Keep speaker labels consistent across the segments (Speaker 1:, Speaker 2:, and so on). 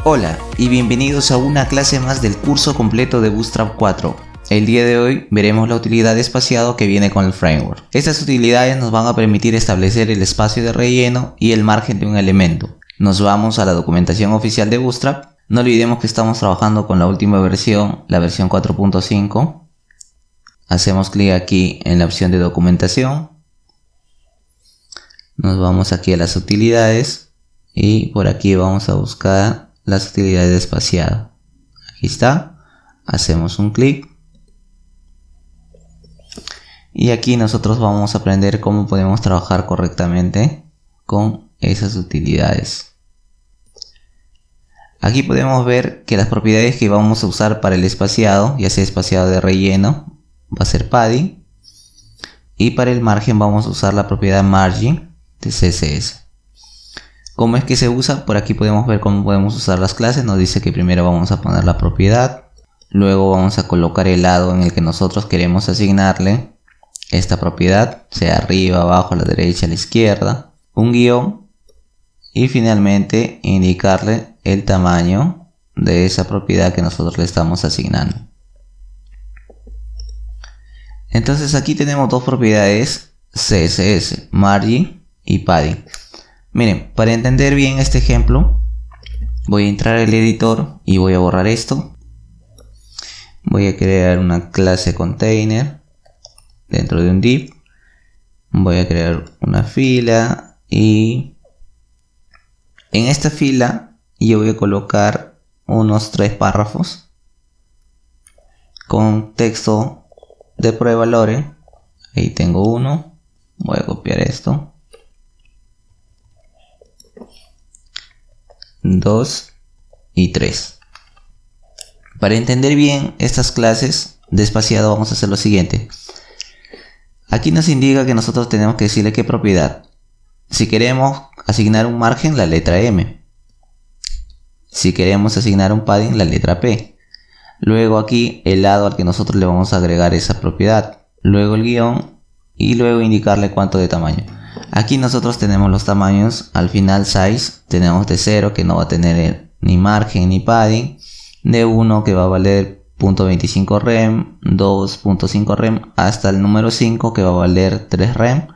Speaker 1: Hola y bienvenidos a una clase más del curso completo de Bootstrap 4. El día de hoy veremos la utilidad de espaciado que viene con el framework. Estas utilidades nos van a permitir establecer el espacio de relleno y el margen de un elemento. Nos vamos a la documentación oficial de Bootstrap. No olvidemos que estamos trabajando con la última versión, la versión 4.5. Hacemos clic aquí en la opción de documentación. Nos vamos aquí a las utilidades y por aquí vamos a buscar las utilidades de espaciado. Aquí está. Hacemos un clic. Y aquí nosotros vamos a aprender cómo podemos trabajar correctamente con esas utilidades. Aquí podemos ver que las propiedades que vamos a usar para el espaciado, ya sea espaciado de relleno, va a ser padding. Y para el margen vamos a usar la propiedad margin de CSS. ¿Cómo es que se usa? Por aquí podemos ver cómo podemos usar las clases. Nos dice que primero vamos a poner la propiedad. Luego vamos a colocar el lado en el que nosotros queremos asignarle esta propiedad, sea arriba, abajo, a la derecha, a la izquierda, un guión y finalmente indicarle el tamaño de esa propiedad que nosotros le estamos asignando. Entonces aquí tenemos dos propiedades CSS, margin y padding. Miren, para entender bien este ejemplo, voy a entrar al editor y voy a borrar esto. Voy a crear una clase container dentro de un div. Voy a crear una fila y en esta fila yo voy a colocar unos 3 párrafos con texto de prueba valores. Ahí tengo uno. Voy a copiar esto. 2 y 3. Para entender bien estas clases de espaciado vamos a hacer lo siguiente. Aquí nos indica que nosotros tenemos que decirle qué propiedad. Si queremos asignar un margen, la letra M. Si queremos asignar un padding, la letra P. Luego aquí el lado al que nosotros le vamos a agregar esa propiedad. Luego el guión y luego indicarle cuánto de tamaño. Aquí nosotros tenemos los tamaños, al final size, tenemos de 0 que no va a tener ni margen ni padding, de 1 que va a valer 0.25 rem, 2.5 rem, hasta el número 5 que va a valer 3 rem,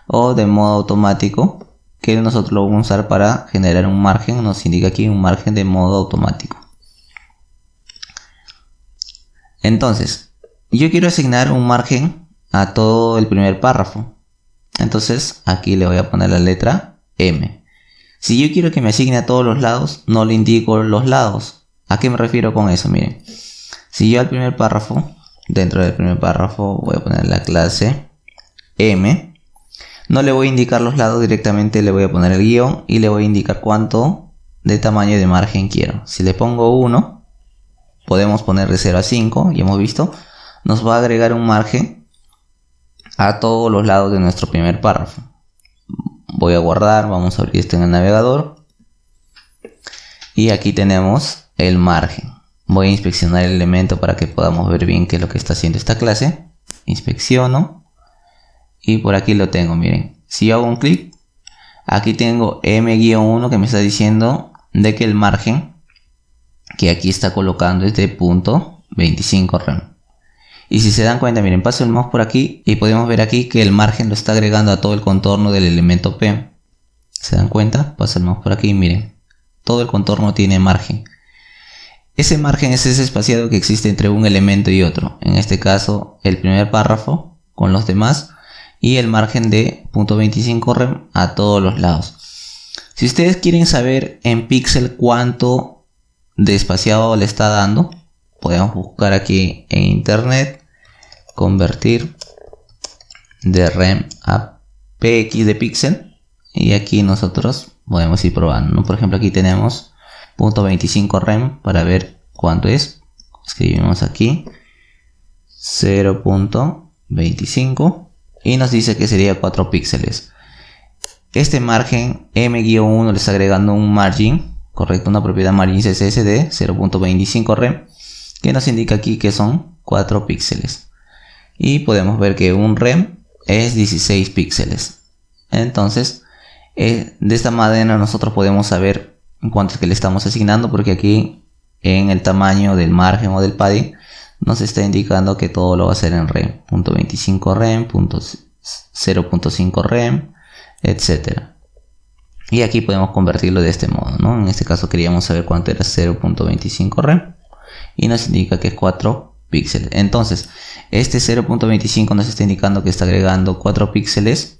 Speaker 1: o de modo automático, que nosotros lo vamos a usar para generar un margen, nos indica aquí un margen de modo automático. Entonces, yo quiero asignar un margen a todo el primer párrafo. Entonces aquí le voy a poner la letra M. Si yo quiero que me asigne a todos los lados, no le indico los lados. ¿A qué me refiero con eso? Miren, si yo al primer párrafo, dentro del primer párrafo voy a poner la clase M, no le voy a indicar los lados directamente, le voy a poner el guión y le voy a indicar cuánto de tamaño de margen quiero. Si le pongo 1, podemos poner de 0 a 5, ya hemos visto, nos va a agregar un margen a todos los lados de nuestro primer párrafo. Voy a guardar, vamos a abrir esto en el navegador y aquí tenemos el margen. Voy a inspeccionar el elemento para que podamos ver bien qué es lo que está haciendo esta clase. Inspecciono y por aquí lo tengo. Miren, si yo hago un clic, aquí tengo M-1 que me está diciendo de que el margen que aquí está colocando es de 0.25 rem. Y si se dan cuenta, miren, paso el mouse por aquí y podemos ver aquí que el margen lo está agregando a todo el contorno del elemento P. ¿Se dan cuenta? Paso el mouse por aquí y miren, todo el contorno tiene margen. Ese margen es ese espaciado que existe entre un elemento y otro. En este caso, el primer párrafo con los demás y el margen de 0.25 rem a todos los lados. Si ustedes quieren saber en píxel cuánto de espaciado le está dando, podemos buscar aquí en internet, convertir de rem a px de píxel y aquí nosotros podemos ir probando, ¿no? Por ejemplo, aquí tenemos 0.25 rem para ver cuánto es. Escribimos aquí 0.25 y nos dice que sería 4 píxeles. Este margen M-1 le está agregando un margin, correcto, una propiedad margin CSS de 0.25 rem que nos indica aquí que son 4 píxeles y podemos ver que un rem es 16 píxeles. Entonces de esta manera nosotros podemos saber en cuanto es que le estamos asignando, porque aquí en el tamaño del margen o del padding nos está indicando que todo lo va a hacer en rem, .25 rem, 0.5 rem, etcétera. Y aquí podemos convertirlo de este modo, ¿no? En este caso queríamos saber cuánto era 0.25 rem y nos indica que es 4 píxeles. Entonces este 0.25 nos está indicando que está agregando 4 píxeles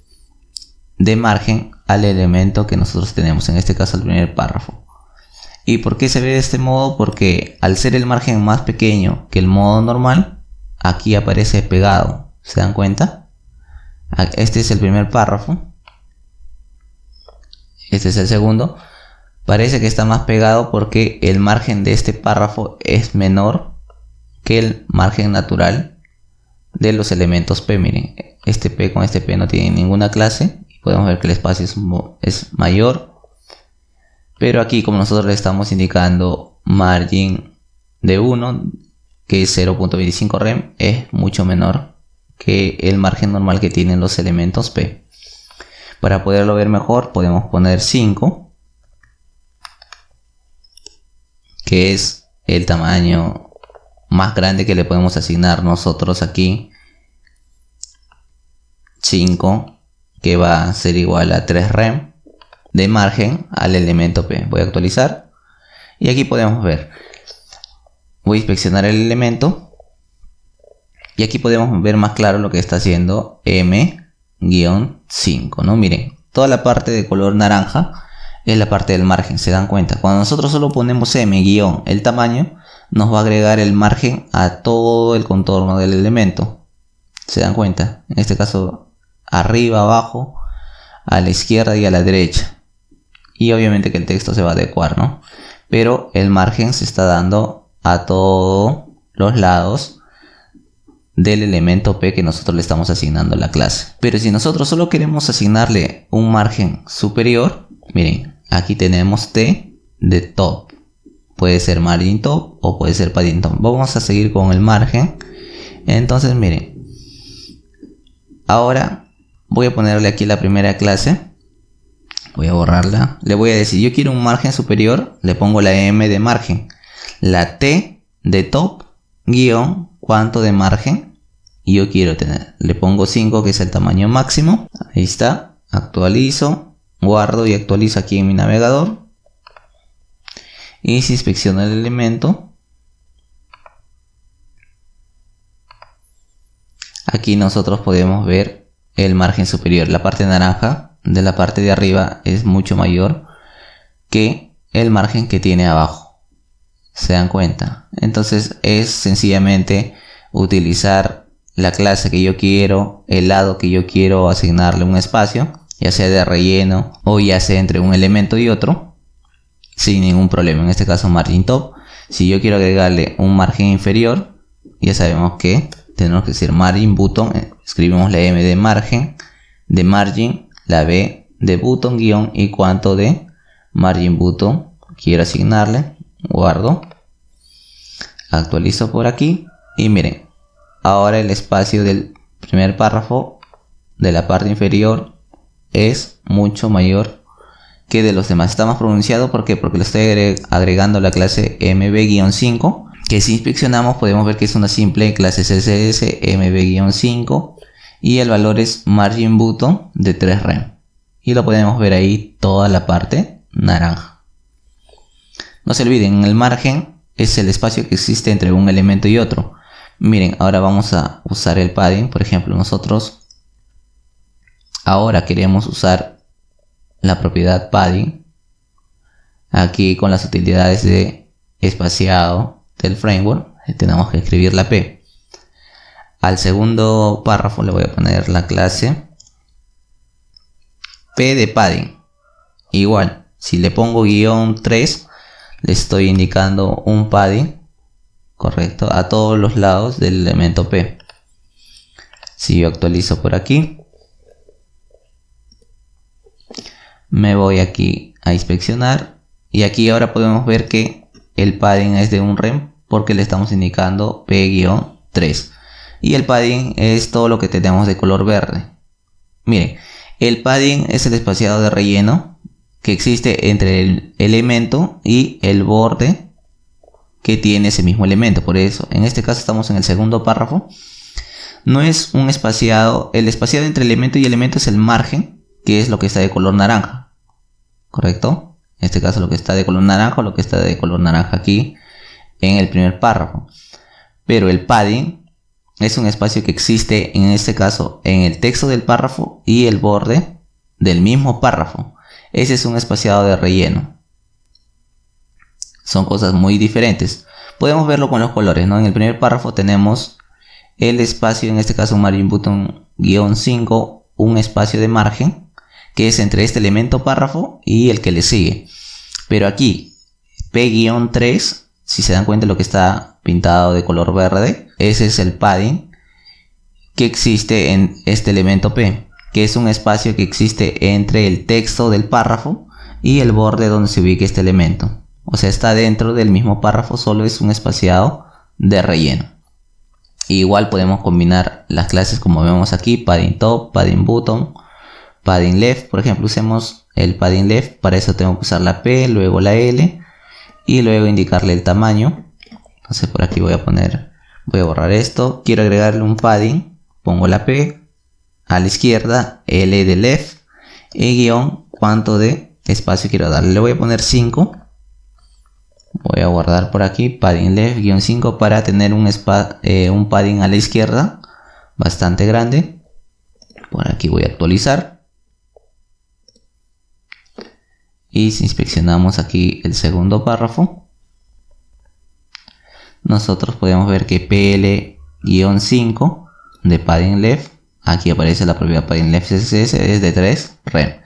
Speaker 1: de margen al elemento que nosotros tenemos, en este caso el primer párrafo. ¿Y por qué se ve de este modo? Porque al ser el margen más pequeño que el modo normal, aquí aparece pegado. ¿Se dan cuenta? Este es el primer párrafo. Este es el segundo. Parece que está más pegado porque el margen de este párrafo es menor que el margen natural de los elementos P. Miren, este P con este P no tiene ninguna clase. Podemos ver que el espacio es mayor. Pero aquí, como nosotros le estamos indicando margin de 1, que es 0.25 rem, es mucho menor que el margen normal que tienen los elementos P. Para poderlo ver mejor, podemos poner 5, que es el tamaño más grande que le podemos asignar nosotros aquí. 5, que va a ser igual a 3 rem de margen al elemento P. Voy a actualizar y aquí podemos ver. Voy a inspeccionar el elemento y aquí podemos ver más claro lo que está haciendo M-5, ¿no? Miren, toda la parte de color naranja es la parte del margen. ¿Se dan cuenta? Cuando nosotros solo ponemos M- el tamaño, nos va a agregar el margen a todo el contorno del elemento. ¿Se dan cuenta? En este caso, arriba, abajo, a la izquierda y a la derecha. Y obviamente que el texto se va a adecuar, ¿no? Pero el margen se está dando a todos los lados del elemento P que nosotros le estamos asignando a la clase. Pero si nosotros solo queremos asignarle un margen superior, miren, aquí tenemos T de top. Puede ser margin top o puede ser padding top. Vamos a seguir con el margen. Entonces, miren, ahora voy a ponerle aquí la primera clase. Voy a borrarla. Le voy a decir, yo quiero un margen superior. Le pongo la M de margen. La T de top, guión, cuánto de margen yo quiero tener. Le pongo 5, que es el tamaño máximo. Ahí está. Actualizo. Guardo y actualizo aquí en mi navegador. Y si inspecciono el elemento, aquí nosotros podemos ver el margen superior. La parte naranja de la parte de arriba es mucho mayor que el margen que tiene abajo. ¿Se dan cuenta? Entonces es sencillamente utilizar la clase que yo quiero, el lado que yo quiero asignarle un espacio, ya sea de relleno o ya sea entre un elemento y otro, sin ningún problema. En este caso margin top. Si yo quiero agregarle un margen inferior, ya sabemos que tenemos que decir margin button. Escribimos la M de margen, de margin, la B de button guión y cuánto de margin button quiero asignarle. Guardo, actualizo por aquí y miren, ahora el espacio del primer párrafo de la parte inferior es mucho mayor que de los demás. Está más pronunciado, ¿por qué? Porque le estoy agregando la clase mb-5, que si inspeccionamos podemos ver que es una simple clase CSS mb-5 y el valor es margin button de 3 rem y lo podemos ver ahí toda la parte naranja. No se olviden, el margen es el espacio que existe entre un elemento y otro. Miren, ahora vamos a usar el padding. Por ejemplo, nosotros ahora queremos usar la propiedad padding aquí con las utilidades de espaciado del framework. Tenemos que escribir la P. Al segundo párrafo le voy a poner la clase P de padding. Igual, si le pongo guión 3, le estoy indicando un padding, correcto, a todos los lados del elemento P. Si yo actualizo por aquí, me voy aquí a inspeccionar y aquí ahora podemos ver que el padding es de un rem porque le estamos indicando P-3 y el padding es todo lo que tenemos de color verde. Miren, el padding es el espaciado de relleno que existe entre el elemento y el borde que tiene ese mismo elemento. Por eso, en este caso estamos en el segundo párrafo. No es un espaciado, el espaciado entre elemento y elemento es el margen, que es lo que está de color naranja, ¿correcto? En este caso lo que está de color naranja o lo que está de color naranja aquí en el primer párrafo. Pero el padding es un espacio que existe en este caso en el texto del párrafo y el borde del mismo párrafo. Ese es un espaciado de relleno. Son cosas muy diferentes. Podemos verlo con los colores, ¿no? En el primer párrafo tenemos el espacio, en este caso margin button -5, un espacio de margen que es entre este elemento párrafo y el que le sigue. Pero aquí P-3, si se dan cuenta lo que está pintado de color verde, ese es el padding que existe en este elemento P, que es un espacio que existe entre el texto del párrafo y el borde donde se ubique este elemento. O sea, está dentro del mismo párrafo, solo es un espaciado de relleno. Igual podemos combinar las clases como vemos aquí, padding top, padding bottom, padding left. Por ejemplo, usemos el padding left, para eso tengo que usar la P, luego la L y luego indicarle el tamaño. Entonces por aquí voy a borrar esto, quiero agregarle un padding, pongo la P, a la izquierda L de left y guión cuánto de espacio quiero darle. Le voy a poner 5. Voy a guardar por aquí padding left -5 para tener un padding a la izquierda bastante grande. Por aquí voy a actualizar. Y si inspeccionamos aquí el segundo párrafo, nosotros podemos ver que PL-5 de padding left, aquí aparece la propiedad padding left CSS, es de 3 rem.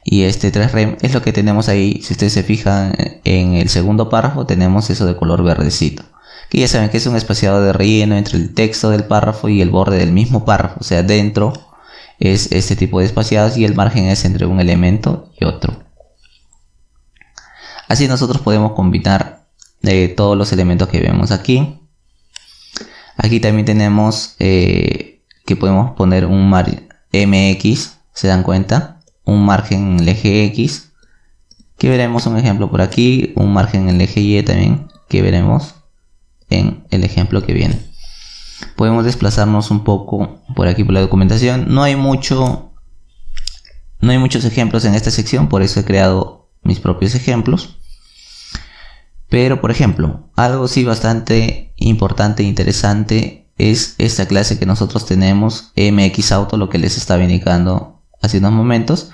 Speaker 1: Y este 3 rem es lo que tenemos ahí. Si ustedes se fijan en el segundo párrafo, tenemos eso de color verdecito, que ya saben que es un espaciado de relleno entre el texto del párrafo y el borde del mismo párrafo. O sea, dentro es este tipo de espaciados y el margen es entre un elemento y otro. Así nosotros podemos combinar todos los elementos que vemos aquí. Aquí también tenemos que podemos poner un MX, ¿se dan cuenta? Un margen en el eje X, que veremos un ejemplo por aquí, un margen en el eje Y también, que veremos en el ejemplo que viene. Podemos desplazarnos un poco por aquí por la documentación. No hay muchos ejemplos en esta sección, por eso he creado mis propios ejemplos. Pero por ejemplo, algo sí bastante importante e interesante es esta clase que nosotros tenemos, mxauto, lo que les estaba indicando hace unos momentos,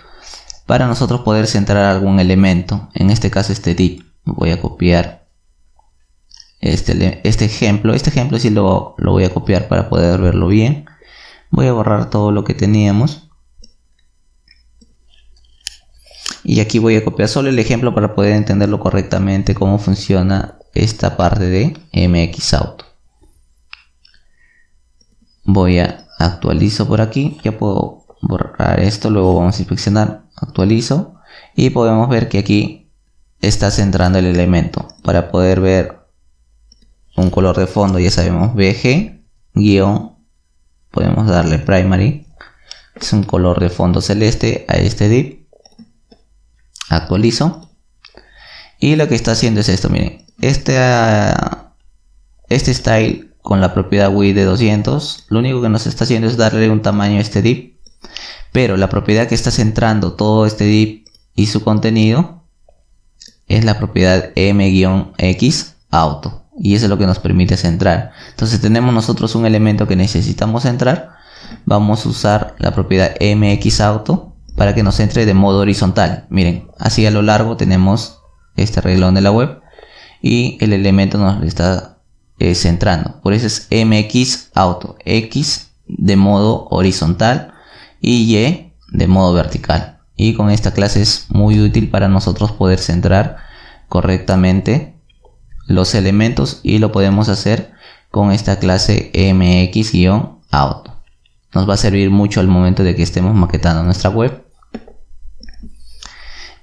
Speaker 1: para nosotros poder centrar algún elemento, en este caso este div. Voy a copiar este ejemplo sí lo voy a copiar para poder verlo bien. Voy a borrar todo lo que teníamos y aquí voy a copiar solo el ejemplo para poder entenderlo correctamente cómo funciona esta parte de mxauto. Voy a actualizo por aquí, ya puedo borrar esto, luego vamos a inspeccionar, actualizo y podemos ver que aquí está centrando el elemento. Para poder ver un color de fondo, ya sabemos BG guión, podemos darle primary, es un color de fondo celeste a este div. Actualizo y lo que está haciendo es esto, miren, este style con la propiedad width de 200, lo único que nos está haciendo es darle un tamaño a este div, pero la propiedad que está centrando todo este div y su contenido es la propiedad m-x auto, y eso es lo que nos permite centrar. Entonces tenemos nosotros un elemento que necesitamos centrar, vamos a usar la propiedad mx auto para que nos centre de modo horizontal. Miren, así a lo largo tenemos este renglón de la web y el elemento nos está centrando, por eso es mx auto, x de modo horizontal y y de modo vertical. Y con esta clase es muy útil para nosotros poder centrar correctamente los elementos, y lo podemos hacer con esta clase mx-auto. Nos va a servir mucho al momento de que estemos maquetando nuestra web.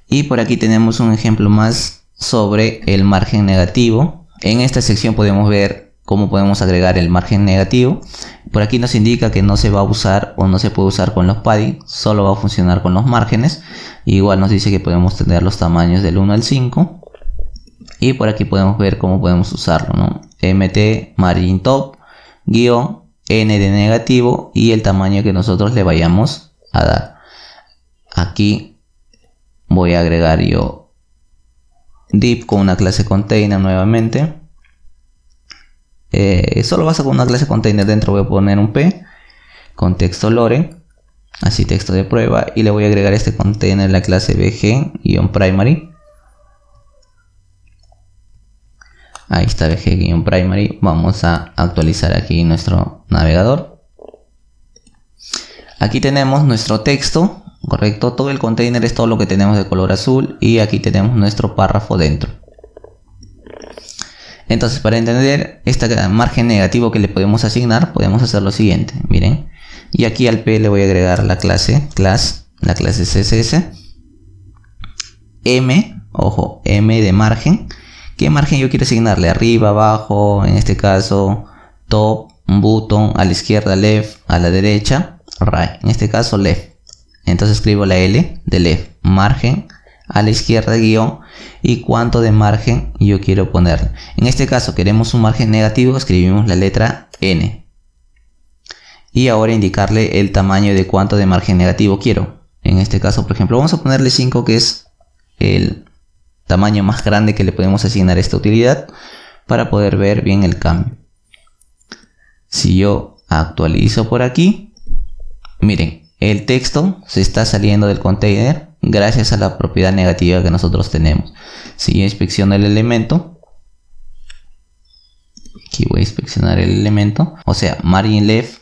Speaker 1: Y por aquí tenemos un ejemplo más sobre el margen negativo. En esta sección podemos ver cómo podemos agregar el margen negativo. Por aquí nos indica que no se va a usar o no se puede usar con los padding, solo va a funcionar con los márgenes. Igual nos dice que podemos tener los tamaños del 1 al 5. Y por aquí podemos ver cómo podemos usarlo, ¿no? mt margin top guión n de negativo y el tamaño que nosotros le vayamos a dar. Aquí voy a agregar yo div con una clase container nuevamente. Solo basta con una clase container, dentro voy a poner un p contexto lore, así texto de prueba, y le voy a agregar este container la clase bg-primary. Ahí está bg-primary. Vamos a actualizar aquí nuestro navegador. Aquí tenemos nuestro texto, correcto, todo el container es todo lo que tenemos de color azul, y aquí tenemos nuestro párrafo dentro. Entonces, para entender este margen negativo que le podemos asignar, podemos hacer lo siguiente. Miren, y aquí al p le voy a agregar la clase css m, ojo, m de margen. ¿Qué margen yo quiero asignarle? Arriba, abajo, en este caso top, button, a la izquierda left, a la derecha right, en este caso left. Entonces escribo la L de left, margen, a la izquierda guión, y cuánto de margen yo quiero ponerle. En este caso queremos un margen negativo, escribimos la letra N. Y ahora indicarle el tamaño de cuánto de margen negativo quiero. En este caso, por ejemplo, vamos a ponerle 5, que es el tamaño más grande que le podemos asignar a esta utilidad para poder ver bien el cambio. Si yo actualizo por aquí, miren, el texto se está saliendo del container gracias a la propiedad negativa que nosotros tenemos. Si yo inspecciono el elemento, aquí voy a inspeccionar el elemento, o sea, margin left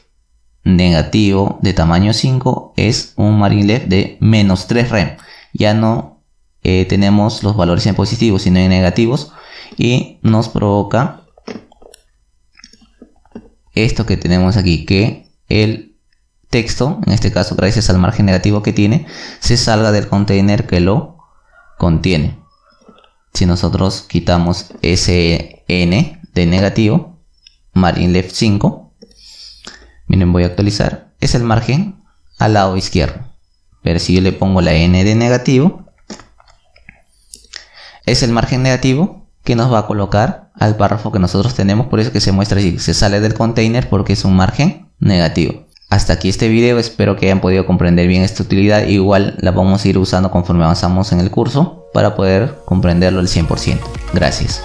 Speaker 1: negativo de tamaño 5 es un margin left de -3 rem. Ya no tenemos los valores en positivos sino en negativos, y nos provoca esto que tenemos aquí, que el texto, en este caso gracias al margen negativo que tiene, se salga del container que lo contiene. Si nosotros quitamos ese n de negativo, margin left 5, miren, voy a actualizar, es el margen al lado izquierdo. Pero si yo le pongo la n de negativo, es el margen negativo que nos va a colocar al párrafo que nosotros tenemos. Por eso que se muestra así, se sale del container porque es un margen negativo. Hasta aquí este video, espero que hayan podido comprender bien esta utilidad. Igual la vamos a ir usando conforme avanzamos en el curso para poder comprenderlo al 100%. Gracias.